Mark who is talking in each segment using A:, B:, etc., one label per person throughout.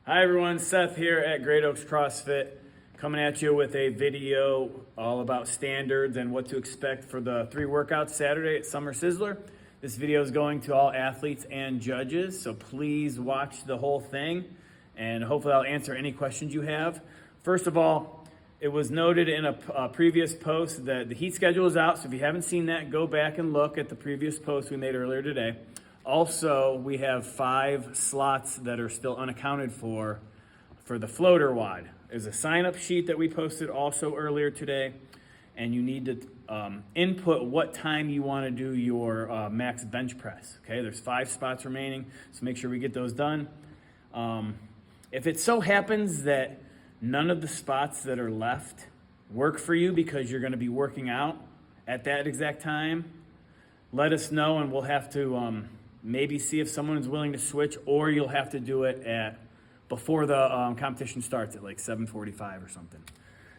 A: Hi everyone, Seth here at Great Oaks CrossFit, coming at you with a video all about standards and what to expect for the 3 workouts Saturday at Summer Sizzler. This video is going to all athletes and judges, so please watch the whole thing and hopefully I'll answer any questions you have. First of all, it was noted in a previous post that the heat schedule is out, so if you haven't seen that, go back and look at the previous post we made earlier today. Also, we have 5 slots that are still unaccounted for the floater WOD. There's a sign-up sheet that we posted also earlier today, and you need to input what time you want to do your max bench press. Okay, there's 5 spots remaining, so make sure we get those done. If it so happens that none of the spots that are left work for you because you're going to be working out at that exact time, let us know and we'll have to maybe see if someone is willing to switch, or you'll have to do it before the competition starts at like 7:45 or something,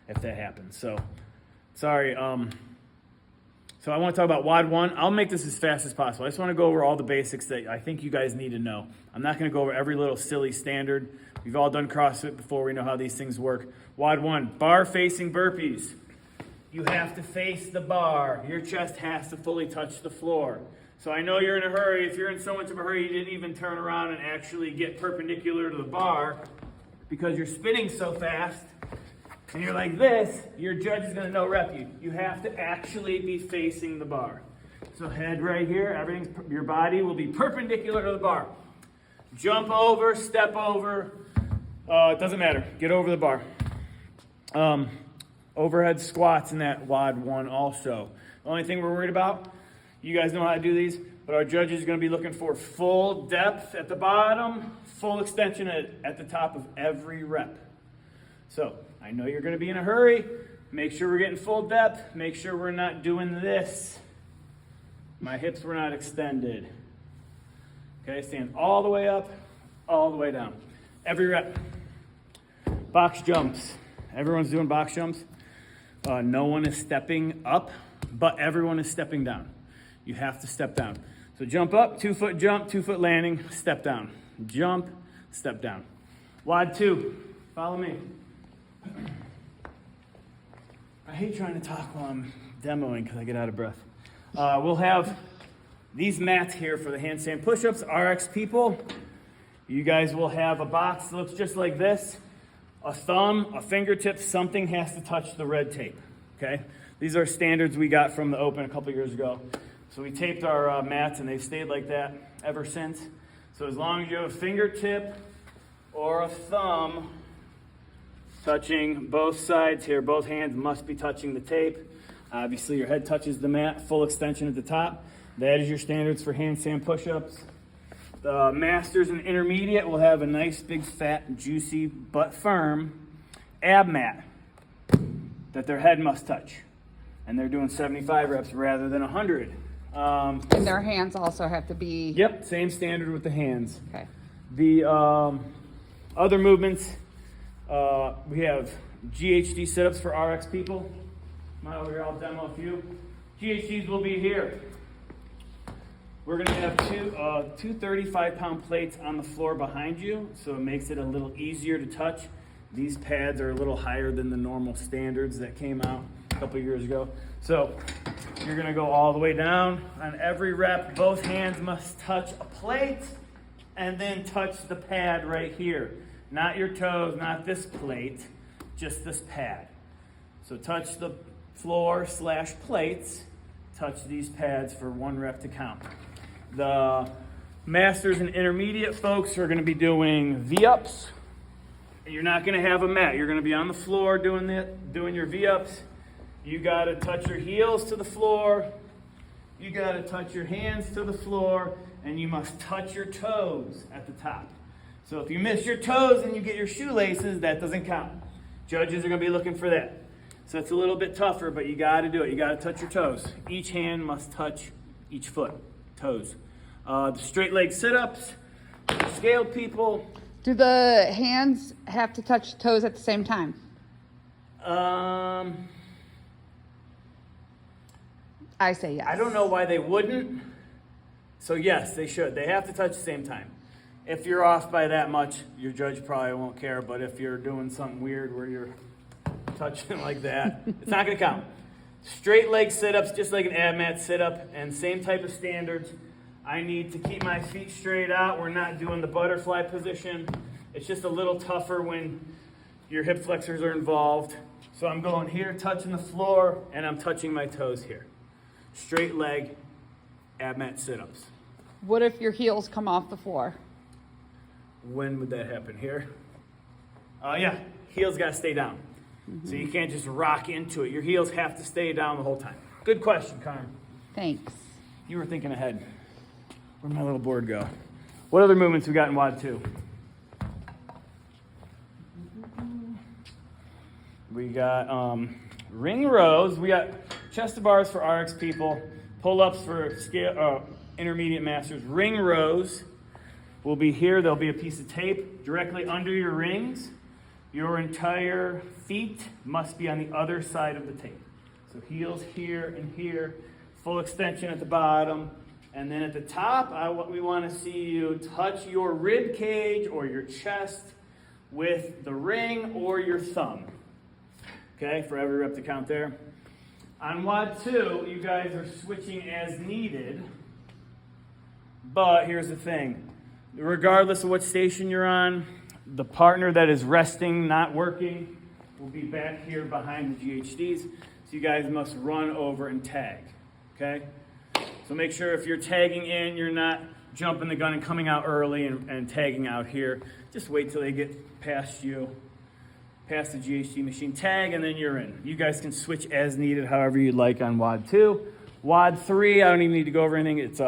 A: if that happens. So, sorry. So I want to talk about WOD 1. I'll make this as fast as possible. I just want to go over all the basics that I think you guys need to know. I'm not going to go over every little silly standard. We've all done CrossFit before. We know how these things work. WOD 1, bar facing burpees. You have to face the bar. Your chest has to fully touch the floor. So I know you're in a hurry. If you're in so much of a hurry, you didn't even turn around and actually get perpendicular to the bar because you're spinning so fast and you're like this, your judge is gonna no rep you. You have to actually be facing the bar. So head right here, your body will be perpendicular to the bar. Jump over, step over, it doesn't matter, get over the bar. Overhead squats in that WOD 1 also. The only thing we're worried about, you guys know how to do these, but our judge is going to be looking for full depth at the bottom, full extension at the top of every rep. So I know you're going to be in a hurry. Make sure we're getting full depth. Make sure we're not doing this. My hips were not extended. Okay, stand all the way up, all the way down. Every rep. Box jumps. Everyone's doing box jumps. No one is stepping up, but everyone is stepping down. You have to step down. So jump up, 2-foot jump, 2-foot landing, step down. Jump, step down. WOD 2, follow me. I hate trying to talk while I'm demoing because I get out of breath. We'll have these mats here for the handstand push-ups. RX people, you guys will have a box that looks just like this. A thumb, a fingertip, something has to touch the red tape, okay? These are standards we got from the Open a couple years ago. So we taped our mats and they've stayed like that ever since. So as long as you have a fingertip or a thumb touching both sides here, both hands must be touching the tape. Obviously your head touches the mat, full extension at the top. That is your standards for handstand push-ups. The masters and intermediate will have a nice big fat juicy but firm ab mat that their head must touch. And they're doing 75 reps rather than 100.
B: And their hands also have to be...
A: Yep, same standard with the hands.
B: Okay.
A: The other movements, we have GHD sit-ups for RX people. Come on over here, I'll demo a few. GHDs will be here. We're going to have two 35-pound plates on the floor behind you, so it makes it a little easier to touch. These pads are a little higher than the normal standards that came out a couple years ago. So you're going to go all the way down. On every rep, both hands must touch a plate and then touch the pad right here. Not your toes, not this plate, just this pad. So touch the floor / plates, touch these pads for 1 rep to count. The masters and intermediate folks are going to be doing V-ups. You're not going to have a mat. You're going to be on the floor doing your V-ups. You got to touch your heels to the floor. You got to touch your hands to the floor. And you must touch your toes at the top. So if you miss your toes and you get your shoelaces, that doesn't count. Judges are going to be looking for that. So it's a little bit tougher, but you got to do it. You got to touch your toes. Each hand must touch each foot, toes. The straight leg sit-ups, scaled people.
B: Do the hands have to touch toes at the same time? I say yes.
A: I don't know why they wouldn't. So yes, they should. They have to touch at the same time. If you're off by that much, your judge probably won't care, but if you're doing something weird where you're touching like that, it's not gonna count. Straight leg sit-ups, just like an ab mat sit-up, and same type of standards. I need to keep my feet straight out. We're not doing the butterfly position. It's just a little tougher when your hip flexors are involved. So I'm going here, touching the floor, and I'm touching my toes here. Straight leg, ab mat sit-ups.
B: What if your heels come off the floor?
A: When would that happen? Here? Yeah, heels gotta stay down. So you can't just rock into it. Your heels have to stay down the whole time. Good question, Carmen.
B: Thanks.
A: You were thinking ahead. Where'd my little board go? What other movements we got in WOD 2? We got ring rows. We got chest to bars for RX people. Pull-ups for intermediate masters. Ring rows will be here. There'll be a piece of tape directly under your rings. Your entire feet must be on the other side of the tape. So heels here and here. Full extension at the bottom. And then at the top, we want to see you touch your rib cage or your chest with the ring or your thumb. Okay, for every rep to count there. On WOD 2, you guys are switching as needed. But here's the thing. Regardless of what station you're on, the partner that is resting, not working, will be back here behind the GHDs. So you guys must run over and tag. Okay? So make sure if you're tagging in, you're not jumping the gun and coming out early and tagging out here. Just wait till they get past you, past the GHD machine. Tag, and then you're in. You guys can switch as needed, however you'd like on WOD 2. WOD 3, I don't even need to go over anything. It's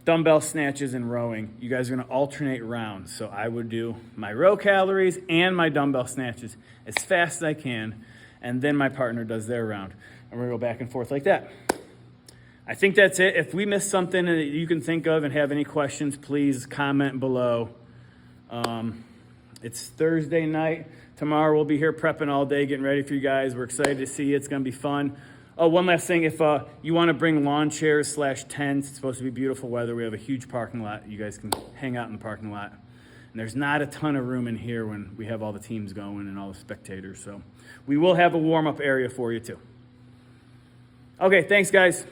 A: dumbbell snatches and rowing. You guys are going to alternate rounds. So I would do my row calories and my dumbbell snatches as fast as I can, and then my partner does their round. And we're going to go back and forth like that. I think that's it. If we missed something that you can think of and have any questions, please comment below. It's Thursday night. Tomorrow we'll be here prepping all day, getting ready for you guys. We're excited to see you. It's going to be fun. Oh, one last thing. If you want to bring lawn chairs / tents, it's supposed to be beautiful weather. We have a huge parking lot. You guys can hang out in the parking lot. And there's not a ton of room in here when we have all the teams going and all the spectators. So we will have a warm-up area for you too. Okay, thanks, guys.